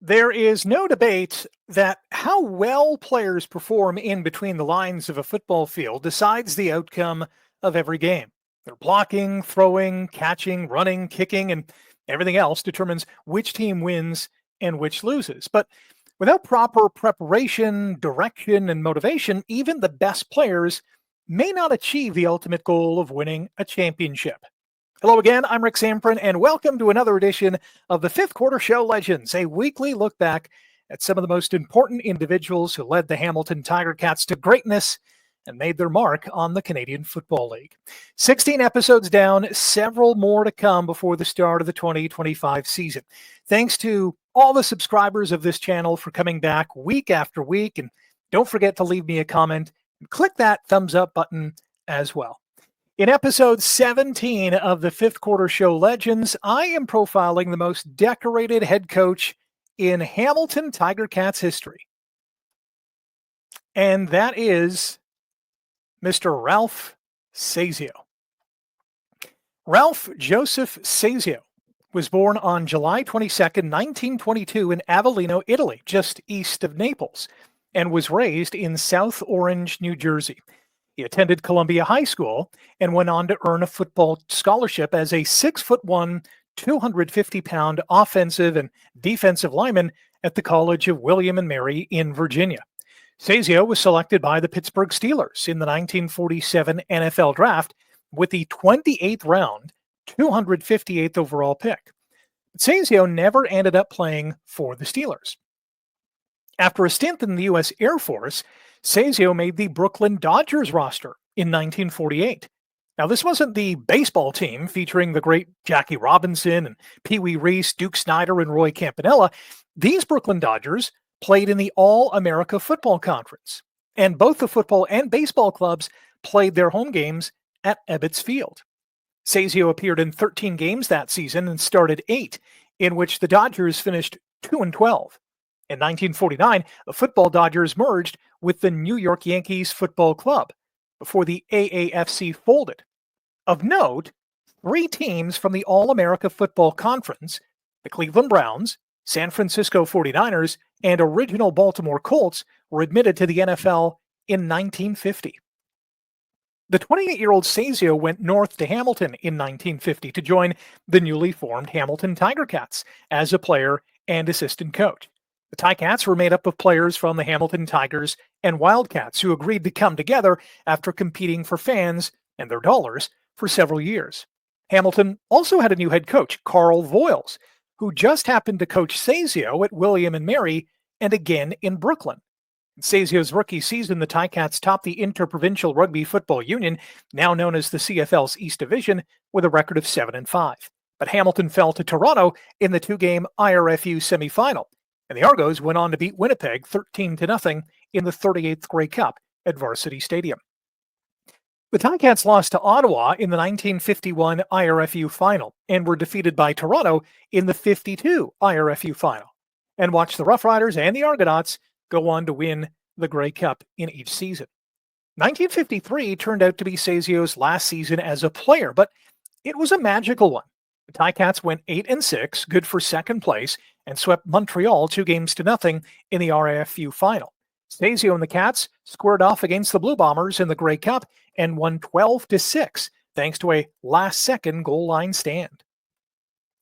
There is no debate that how well players perform in between the lines of a football field decides the outcome of every game. Their blocking, throwing, catching, running, kicking, and everything else determines which team wins and which loses. But without proper preparation, direction, and motivation, even the best players may not achieve the ultimate goal of winning a championship. Hello again, I'm Rick Samprin, and welcome to another edition of the Fifth Quarter Show Legends, a weekly look back at some of the most important individuals who led the Hamilton Tiger Cats to greatness and made their mark on the Canadian Football League. 16 episodes down, several more to come before the start of the 2025 season. Thanks to all the subscribers of this channel for coming back week after week, and don't forget to leave me a comment and click that thumbs up button as well. In episode 17 of the Fifth Quarter Show Legends, I am profiling the most decorated head coach in Hamilton Tiger Cats history. And that is Mr. Ralph Sazio. Ralph Joseph Sazio was born on July 22nd, 1922 in Avellino, Italy, just east of Naples, and was raised in South Orange, New Jersey. He attended Columbia High School and went on to earn a football scholarship as a 6'1", 250-pound offensive and defensive lineman at the College of William and Mary in Virginia. Sazio was selected by the Pittsburgh Steelers in the 1947 NFL Draft with the 28th round, 258th overall pick. Sazio never ended up playing for the Steelers. After a stint in the U.S. Air Force, Sazio made the Brooklyn Dodgers roster in 1948. Now, this wasn't the baseball team featuring the great Jackie Robinson and Pee Wee Reese, Duke Snider, and Roy Campanella. These Brooklyn Dodgers played in the All-America Football Conference, and both the football and baseball clubs played their home games at Ebbets Field. Sazio appeared in 13 games that season and started 8, in which the Dodgers finished 2-12. In 1949, the football Dodgers merged with the New York Yankees Football Club before the AAFC folded. Of note, 3 teams from the All-America Football Conference, the Cleveland Browns, San Francisco 49ers, and original Baltimore Colts, were admitted to the NFL in 1950. The 28-year-old Sazio went north to Hamilton in 1950 to join the newly formed Hamilton Tiger Cats as a player and assistant coach. The Ticats were made up of players from the Hamilton Tigers and Wildcats who agreed to come together after competing for fans and their dollars for several years. Hamilton also had a new head coach, Carl Voiles, who just happened to coach Sazio at William and Mary and again in Brooklyn. In Sazio's rookie season, the Ticats topped the Interprovincial Rugby Football Union, now known as the CFL's East Division, with a record of 7-5. But Hamilton fell to Toronto in the 2-game IRFU semifinal, and the Argos went on to beat Winnipeg 13-0 in the 38th Grey Cup at Varsity Stadium. The Ticats lost to Ottawa in the 1951 IRFU final and were defeated by Toronto in the 52 IRFU final, and watched the Rough Riders and the Argonauts go on to win the Grey Cup in each season. 1953 turned out to be Sazio's last season as a player, but it was a magical one. The Ticats went 8-6, good for second place, and swept Montreal 2-0 in the RAFU final. Sazio and the Cats squared off against the Blue Bombers in the Grey Cup and won 12-6, thanks to a last-second goal line stand.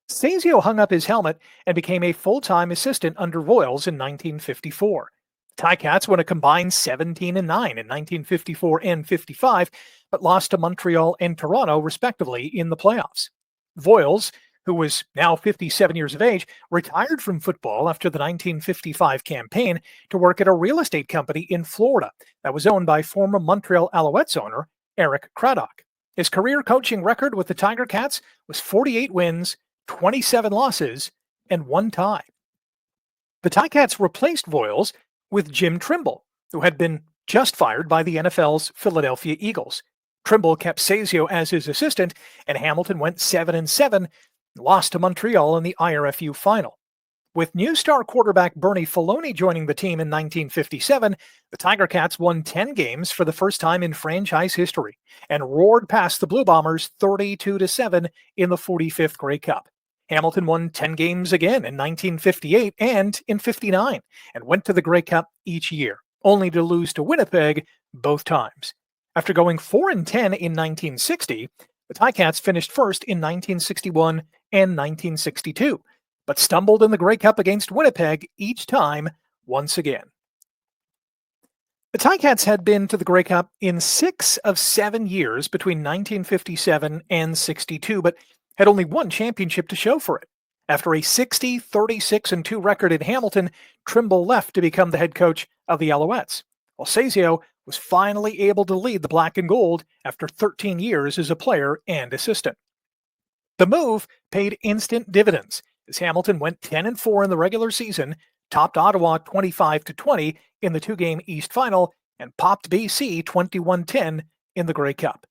Sazio hung up his helmet and became a full-time assistant under Voiles in 1954. The Ticats won a combined 17-9 in 1954 and 55, but lost to Montreal and Toronto, respectively, in the playoffs. Voiles, who was now 57 years of age, retired from football after the 1955 campaign to work at a real estate company in Florida that was owned by former Montreal Alouettes owner Eric Craddock. His career coaching record with the Tiger Cats was 48 wins, 27 losses, and 1 tie. The Ticats replaced Voiles with Jim Trimble, who had been just fired by the NFL's Philadelphia Eagles. Trimble kept Sazio as his assistant, and Hamilton went 7-7, lost to Montreal in the IRFU final. With new star quarterback Bernie Filoni joining the team in 1957, the Tiger Cats won 10 games for the first time in franchise history and roared past the Blue Bombers 32-7 in the 45th Grey Cup. Hamilton won 10 games again in 1958 and in 59 and went to the Grey Cup each year, only to lose to Winnipeg both times. After going 4-10 in 1960, the Ticats finished first in 1961 and 1962, but stumbled in the Grey Cup against Winnipeg each time once again. The Ticats had been to the Grey Cup in 6 of 7 years between 1957 and 62, but had only one championship to show for it. After a 60-36-2 record in Hamilton, Trimble left to become the head coach of the Alouettes, while Sazio was finally able to lead the Black and Gold after 13 years as a player and assistant. The move paid instant dividends as Hamilton went 10-4 in the regular season, topped Ottawa 25-20 in the two-game East Final, and popped BC 21-10 in the Grey Cup.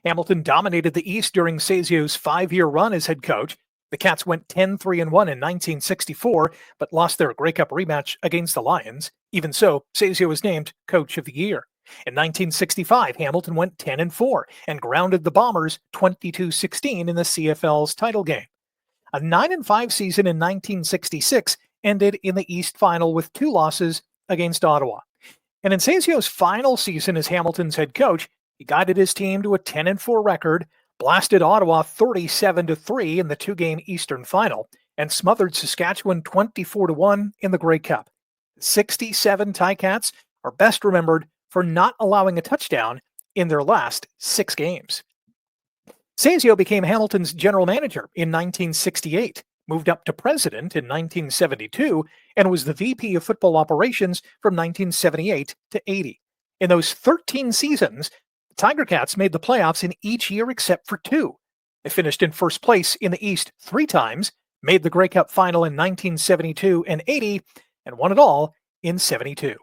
Hamilton dominated the East during Sazio's 5-year run as head coach. The Cats went 10-3-1 in 1964, but lost their Grey Cup rematch against the Lions. Even so, Sazio was named Coach of the Year. In 1965, Hamilton went 10-4 and grounded the Bombers 22-16 in the CFL's title game. A 9-5 season in 1966 ended in the East Final with 2 losses against Ottawa. And in Sazio's final season as Hamilton's head coach, he guided his team to a 10-4 record, blasted Ottawa 37-3 in the two-game Eastern Final, and smothered Saskatchewan 24-1 in the Grey Cup. The 67 Ticats are best remembered for not allowing a touchdown in their last 6 games. Sazio became Hamilton's general manager in 1968, moved up to president in 1972, and was the VP of football operations from 1978 to 80. In those 13 seasons, the Tiger Cats made the playoffs in each year except for 2. They finished in first place in the East 3 times, made the Grey Cup final in 1972 and 80, and won it all in 72.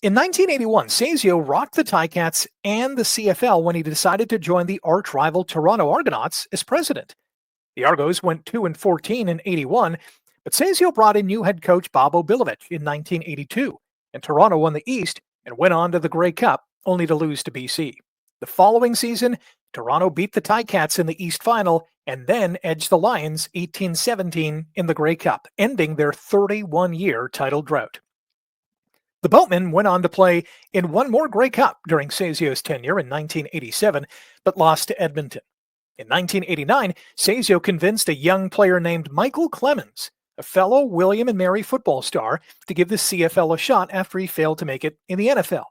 In 1981, Sazio rocked the Ticats and the CFL when he decided to join the arch-rival Toronto Argonauts as president. The Argos went 2-14 in 81, but Sazio brought in new head coach Bob Obilovich in 1982, and Toronto won the East and went on to the Grey Cup, only to lose to BC. The following season, Toronto beat the Ticats in the East Final and then edged the Lions 18-17 in the Grey Cup, ending their 31-year title drought. The Boatmen went on to play in one more Grey Cup during Sazio's tenure in 1987, but lost to Edmonton. In 1989, Sazio convinced a young player named Michael Clemens, a fellow William and Mary football star, to give the CFL a shot after he failed to make it in the NFL.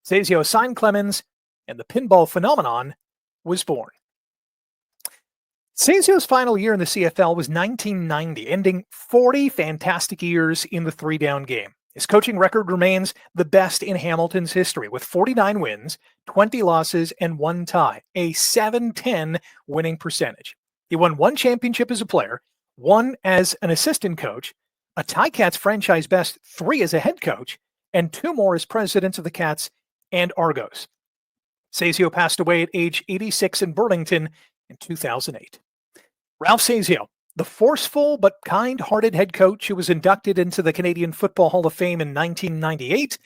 Sazio signed Clemens, and the pinball phenomenon was born. Sazio's final year in the CFL was 1990, ending 40 fantastic years in the 3-down game. His coaching record remains the best in Hamilton's history, with 49 wins, 20 losses, and 1 tie, a .710 winning percentage. He won 1 championship as a player, 1 as an assistant coach, a Ticats franchise best 3 as a head coach, and 2 more as presidents of the Cats and Argos. Sazio passed away at age 86 in Burlington in 2008. Ralph Sazio, the forceful but kind-hearted head coach who was inducted into the Canadian Football Hall of Fame in 1998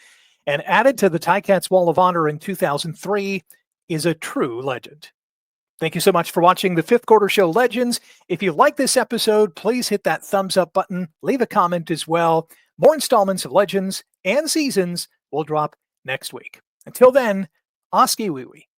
and added to the Ticats Wall of Honor in 2003, is a true legend. Thank you so much for watching the Fifth Quarter Show Legends. If you like this episode, please hit that thumbs up button, leave a comment as well. More installments of Legends and Seasons will drop next week. Until then, Oski Wee Wee.